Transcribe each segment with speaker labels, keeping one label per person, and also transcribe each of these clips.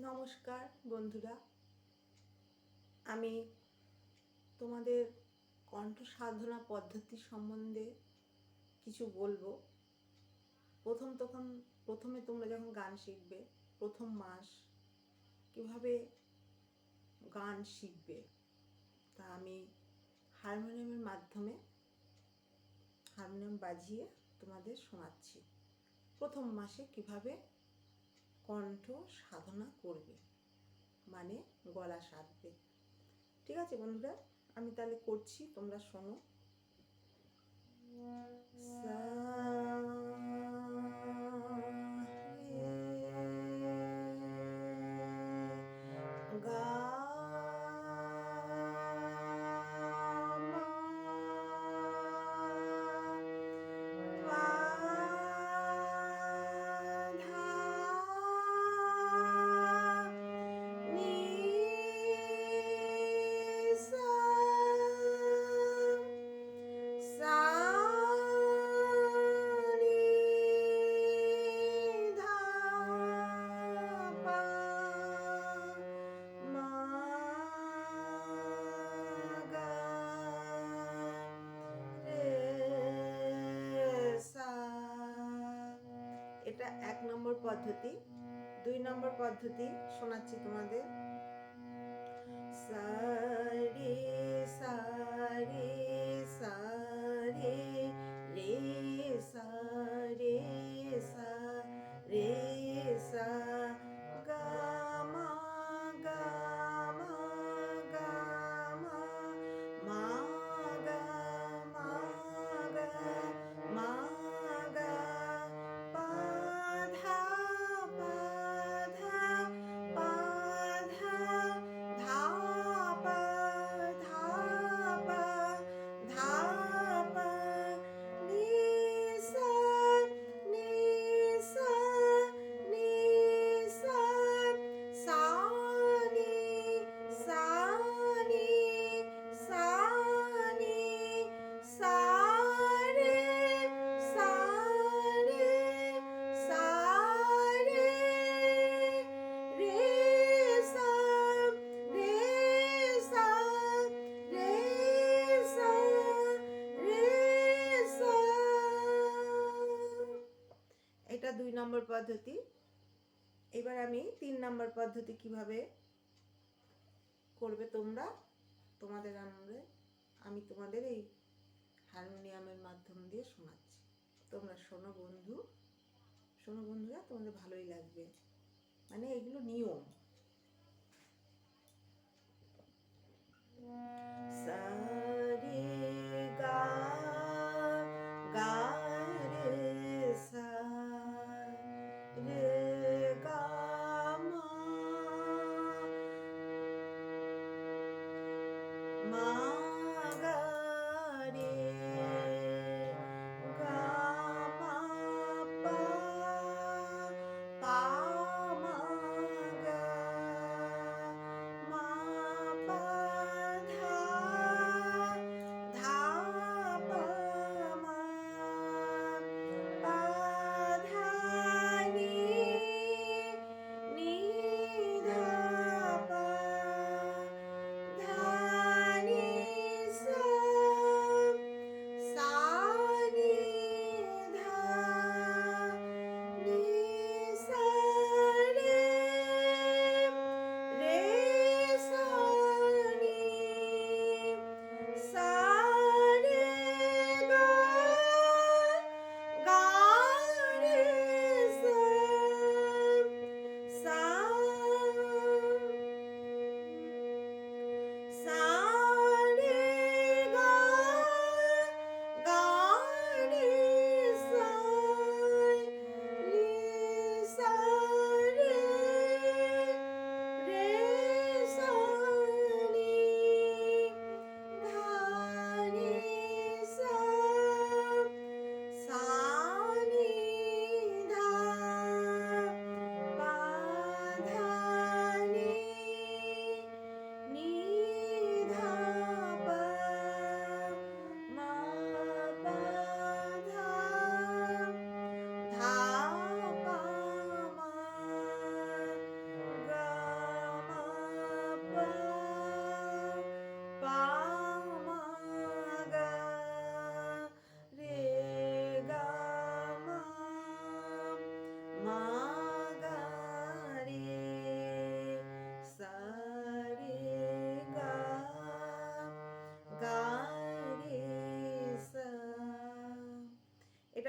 Speaker 1: নমস্কার বন্ধুরা, আমি তোমাদের কণ্ঠ সাধনা পদ্ধতি সম্বন্ধে কিছু বলবো। প্রথমে তোমরা যখন গান শিখবে, প্রথম মাস কিভাবে গান শিখবে তা আমি হারমোনিয়ামের মাধ্যমে হারমোনিয়াম বাজিয়ে তোমাদের শোনাচ্ছি। প্রথম মাসে কিভাবে কণ্ঠ সাধনা করবে, মানে গলা সাধবে। ঠিক আছে বন্ধুরা, আমি তাহলে করছি, তোমরা শোনো। সা রে গা মা পা ধা নি সা সা নি ধা পা মা গা রে সা। এটা 1 নম্বর পদ্ধতি। 2 নম্বর পদ্ধতি শোনাচ্ছি তোমাদের। সা রে সা রে সা রে রে সা রে সা রে সা গা মা গা মা গা মা মা গা মা গা মা গা পা ধা পা ধা পা ধা ধা পা ধা পা ধা পা নি সা নি সা নি সা সা নি সা নি সা নি সা রে সা রে সা রে রে সা রে সা রে সা রে সা। এটা 2 নম্বর পদ্ধতি। এবার আমি 3 নম্বর পদ্ধতি কিভাবে করবে তোমরা, আমি তোমাদের এই হারমোনিয়ামের মাধ্যম দিয়ে শোনাচ্ছি। তোমরা শোনো বন্ধুরা, তোমাদের ভালোই লাগবে, মানে এগুলো নিয়ম। সা রে গা গা রে সা রে গা মা মা গা রে গা মা পা পা মা গা মা পা ধা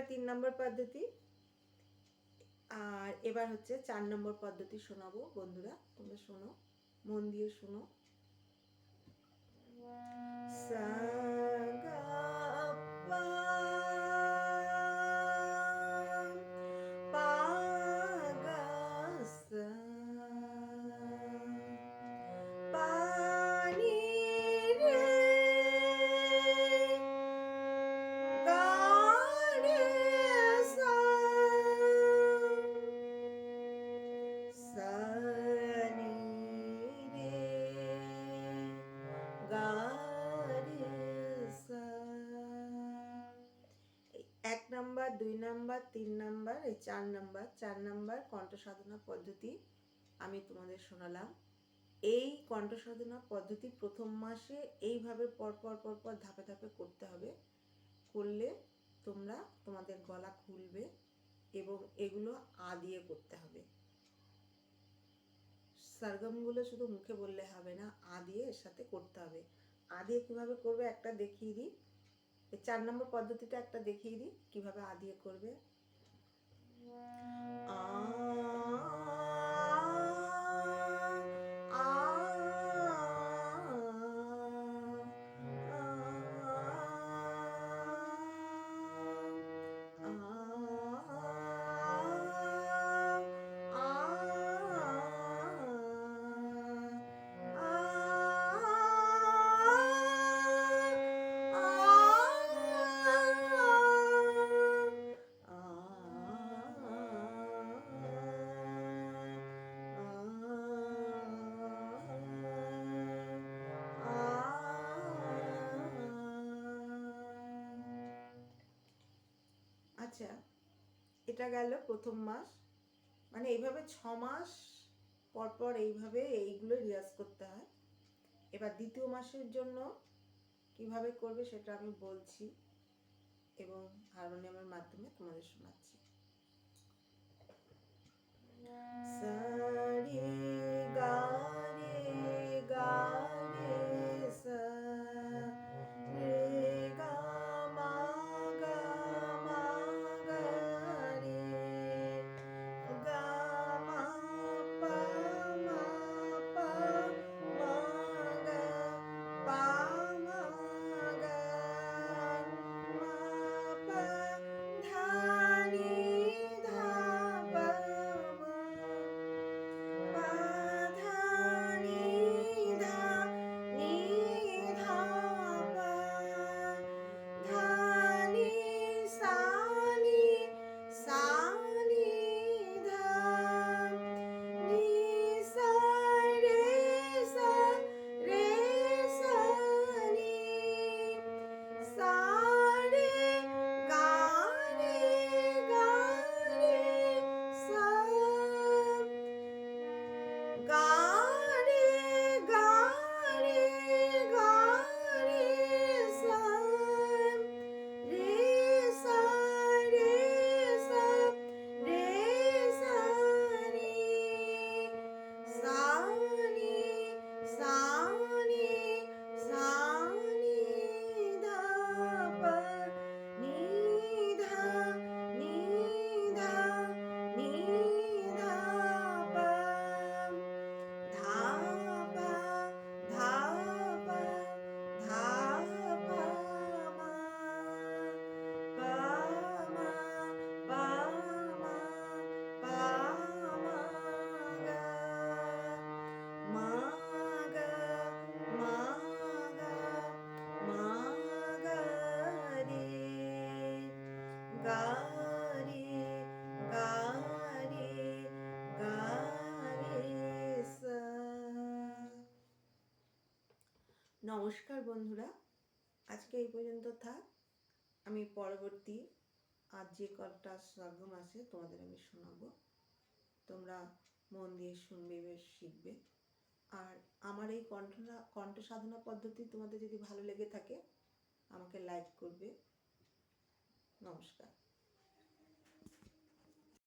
Speaker 1: এটা 3 নম্বর পদ্ধতি। আর এবার হচ্ছে 4 নম্বর পদ্ধতি শোনাবো বন্ধুরা, তোমরা শোনো, মন দিয়ে শোনো। সা গা পা পা গা সা পা নি রে গা রে সা সা নি রে গা রে সা। 1 নাম্বার, 2 নাম্বার, 3 নাম্বার, এই 4 নাম্বার কণ্ঠ সাধনা পদ্ধতি আমি তোমাদের শোনালাম। এই কণ্ঠ সাধনা পদ্ধতি প্রথম মাসে এইভাবে পরপর ধাপে ধাপে করতে হবে। করলে তোমরা তোমাদের গলা খুলবে এবং এগুলো আ দিয়ে করতে হবে। সরগমগুলো শুধু মুখে বললে হবে না, আ দিয়ে এর সাথে করতে হবে। আ দিয়ে কীভাবে করবে একটা দেখিয়ে দিই। এই 4 নম্বর পদ্ধতিটা একটা দেখিয়ে দিই কীভাবে আ দিয়ে করবে। আ আচ্ছা, এটা গেল প্রথম মাস। মানে এইভাবে 6 মাস পরপর এইভাবে এইগুলো রিয়াজ করতে হয়। এবার দ্বিতীয় মাসের জন্য কিভাবে করবে সেটা আমি বলছি এবং হারমোনিয়ামের মাধ্যমে তোমাদের শোনাচ্ছি। সা রে গা রে গা রে সা রে গা মা গা রে গা মা পা মা পা মা গা পা মা গা মা পা ধা নি ধা পা মা পা ধা নি ধা পা ধা নি সা নি ধা নি সা রে সা নি সা রে গা রে সা গা রে সা রে সা নি সা নি ধা পা নি ধা পা ধা পা ধা পা ধা পা মা পা মা পা মা পা মা গা মা গা মা গা মা গা রে গা রে গা রে গা রে সা। নমস্কার বন্ধুরা, আজকে এই পর্যন্ত থাক। আমি পরবর্তী আর যে কটা সরগম আছে তোমাদের আমি শোনাবো, তোমরা মন দিয়ে শুনবে, বেশ শিখবে। আর আমার এই কণ্ঠ সাধনা পদ্ধতি তোমাদের যদি ভালো লেগে থাকে আমাকে লাইক করবে। নমস্কার।